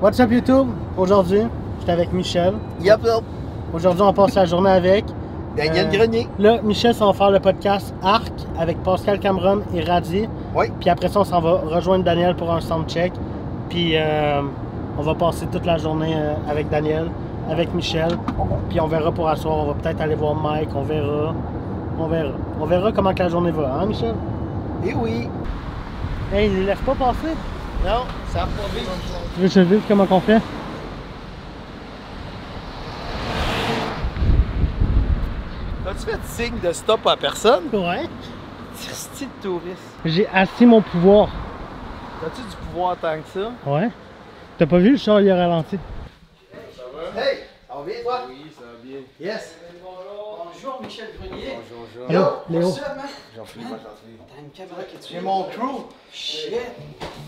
What's up YouTube? Aujourd'hui, j'étais avec Michel. Yep. Aujourd'hui, on passe la journée avec Daniel Grenier. Là, Michel, ça va faire le podcast Arc avec Pascal Cameron et Radi. Oui. Puis après ça, on s'en va rejoindre Daniel pour un soundcheck. Puis on va passer toute la journée avec Daniel, avec Michel. Puis on verra pour asseoir. On va peut-être aller voir Mike. On verra. On verra comment que la journée va, hein, Michel? Eh oui. Hey, il ne laisse pas passer. Non, ça va pas vite. Tu veux que je te dise comment on fait? As-tu fait signe de stop à personne? Ouais. Style de touriste. J'ai assis mon pouvoir. As-tu du pouvoir tant que ça? Ouais. T'as pas vu le char, il a ralenti? Hey! Ça va bien, toi? Oui, ça va bien. Yes. Bonjour Michel Grenier. Bonjour, Allô, Yo, Léo. What's up, man? Jean-Philippe Enchanté. T'as une caméra qui est J'ai mon crew. Shit.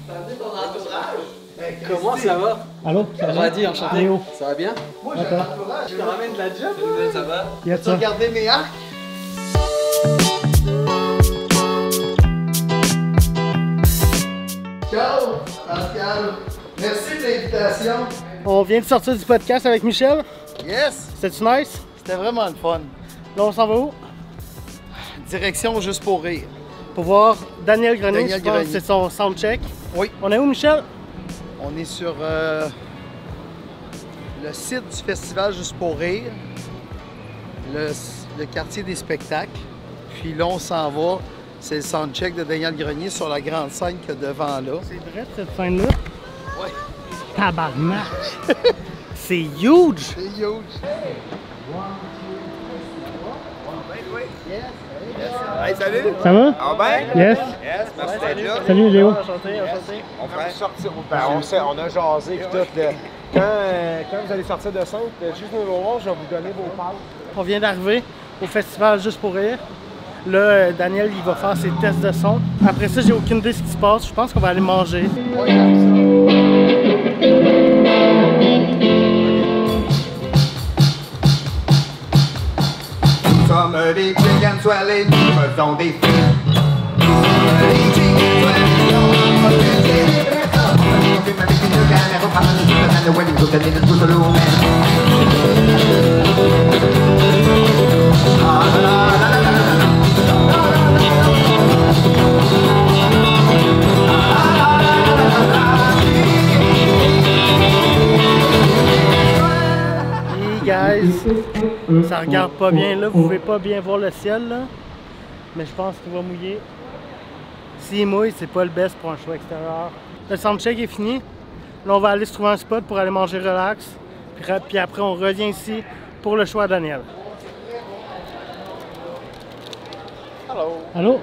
T'as amené ton entourage. Hey, Comment Christy. ça va? Allô, ça va? Radi, enchanté. Léo. Ça va bien? Moi, j'ai un entourage. Je te ramène de la job. Ça va? Yes, Tu ça. regardé mes arcs? Ciao, Pascal. Merci de l'invitation. On vient de sortir du podcast avec Michel. Yes. C'était-tu nice? C'était vraiment le fun. Là, on s'en va où? Direction juste pour rire. Pour voir Daniel Grenier, Daniel je pense que Grenier. c'est son soundcheck. Oui. On est où, Michel? On est sur le site du festival Juste pour rire, le quartier des spectacles. Puis là, on s'en va. C'est le soundcheck de Daniel Grenier sur la grande scène qu'il y a devant là. C'est vrai, cette scène-là? Ouais. Tabarnak! C'est huge! C'est huge. Hey, salut! Ça va? Ah ben? Yes! Yes, merci d'être là. Salut, Léo. Enchanté, enchanté. On va sortir. On a jasé puis tout. Quand vous allez sortir de centre, juste nous voir, je vais vous donner vos parts. On vient d'arriver au festival Juste pour rire. Là, Daniel, il va faire ses tests de son. Après ça, j'ai aucune idée de ce qui se passe. Je pense qu'on va aller manger. Nous sommes des chicken swellés, nous faisons des films. Nous sommes des chicken swellés, on va manger des brettons. On filme avec une caméra, par le sud, dans le wedding, tout est de tout le monde. Ah la la la la la la. Hey guys, ça regarde pas bien là, vous pouvez pas bien voir le ciel là, mais je pense qu'il va mouiller. S'il mouille, c'est pas le best pour un show extérieur. Le soundcheck est fini, là on va aller se trouver un spot pour aller manger relax, puis après on revient ici pour le show à Daniel. Hello. Allô?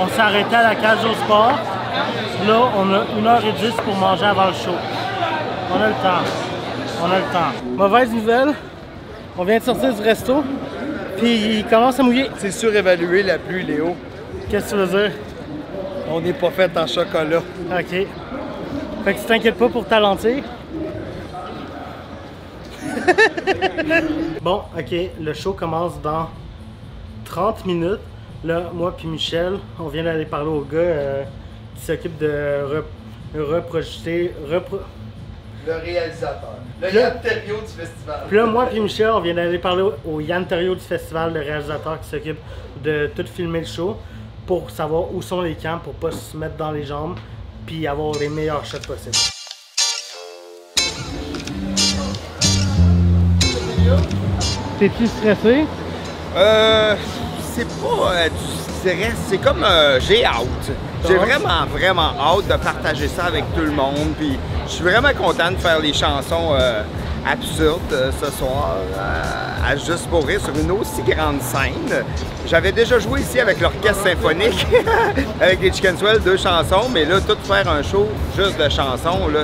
On s'est arrêté à la cage au sport, là on a 1h10 pour manger avant le show. On a le temps. On a le temps. Mauvaise nouvelle, on vient de sortir du resto, puis il commence à mouiller. C'est surévalué la pluie, Léo. Qu'est-ce que tu veux dire? On n'est pas fait en chocolat. Ok. Fait que tu t'inquiètes pas pour ta lentille. Bon, ok, le show commence dans 30 minutes. Là, moi puis Michel, on vient d'aller parler au gars qui s'occupe de reprojeter. Le réalisateur. Le Là- Yann Terriot du festival. Puis là, moi puis Michel, on vient d'aller parler au Yann Terriot du festival, le réalisateur qui s'occupe de tout filmer le show, pour savoir où sont les camps, pour pas se mettre dans les jambes, puis avoir les meilleurs shots possibles. T'es-tu stressé? C'est pas du stress, c'est comme j'ai hâte. J'ai vraiment hâte de partager ça avec tout le monde. Puis je suis vraiment content de faire les chansons absurdes ce soir à Juste pour rire sur une aussi grande scène. J'avais déjà joué ici avec l'orchestre symphonique, avec les Chicken Swell, 2 chansons, mais là, tout faire un show juste de chansons, là,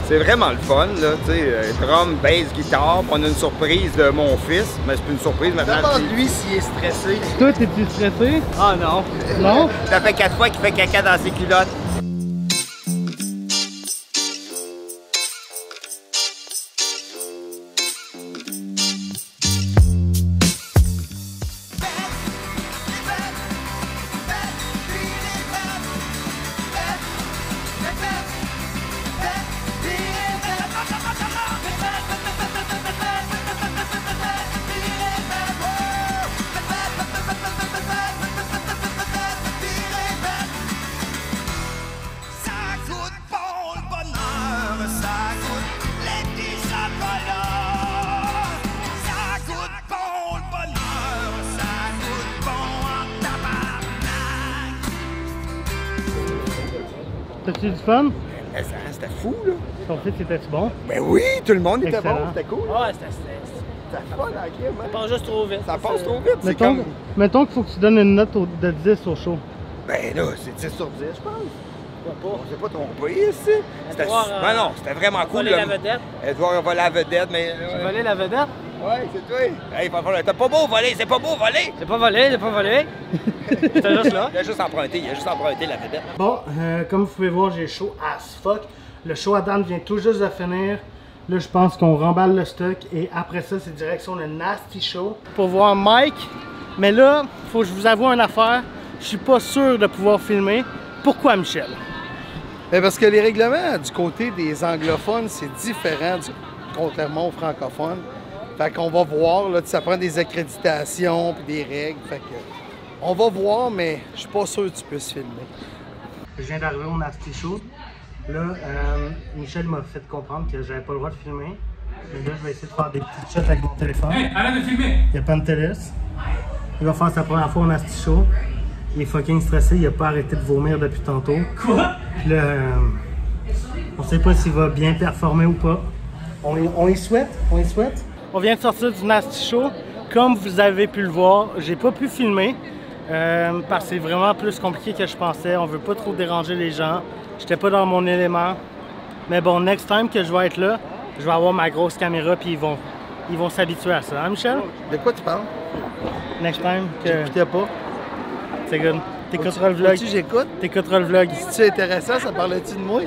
c'est vraiment le fun, là, tu sais, drum, bass, guitare, puis on a une surprise de mon fils, mais c'est plus une surprise maintenant. Demande-lui s'il est stressé. Toi, t'es-tu stressé? Ah non. Non? Ça fait 4 fois qu'il fait caca dans ses culottes. Being T'as-tu eu du fun? Mais ça, c'était fou, là. Ton fit, était-tu bon? Ben oui, tout le monde était Excellent. bon, c'était cool. Ouais, c'était. C'était fun, la crème, Ça hein? passe juste trop vite. Ça passe trop vite, c'est Mettons, comme... mettons qu'il faut que tu donnes une note de 10 au show. Ben là, c'est 10 sur 10, je pense. Pourquoi On s'est pas trompé ici. C'était... Edouard, Ben non, c'était vraiment cool. Voler là. la vedette. Edouard a volé la vedette, mais... Voler la vedette? Ouais, c'est toi. Hey, t'as pas beau voler, c'est pas beau voler! C'est pas volé, c'est pas volé. J'étais juste là. Il a juste emprunté la vedette. Bon, comme vous pouvez voir, j'ai chaud as fuck. Le show à Dan vient tout juste de finir. Là, je pense qu'on remballe le stock et après ça, c'est direction le Nasty Show pour voir Mike. Mais là, faut que je vous avoue une affaire. Je suis pas sûr de pouvoir filmer. Pourquoi, Michel? Ben, parce que les règlements du côté des anglophones, c'est différent contrairement aux francophones. Fait qu'on va voir, là, ça prend des accréditations puis des règles. Fait que on va voir, mais je suis pas sûr que tu puisses filmer. Je viens d'arriver au Nasty Show. Là, Michel m'a fait comprendre que j'avais pas le droit de filmer. Mais là, je vais essayer de faire des petites shots avec mon téléphone. Hey, arrête de filmer! Il y a Pantelis. Il va faire sa première fois au Nasty Show. Il est fucking stressé, il a pas arrêté de vomir depuis tantôt. Quoi? Puis là, on sait pas s'il va bien performer ou pas. On y souhaite, on y souhaite. On vient de sortir du Nasty Show. Comme vous avez pu le voir, j'ai pas pu filmer. Parce que c'est vraiment plus compliqué que je pensais. On veut pas trop déranger les gens. J'étais pas dans mon élément. Mais bon, next time que je vais être là, je vais avoir ma grosse caméra puis ils vont s'habituer à ça. Hein, Michel? De quoi tu parles? Next time que... J'écoutais pas. C'est good. T'écouteras le vlog. Faut-tu j'écoute? T'écouteras le vlog. Si c'est intéressant, ça parlait-tu de moi?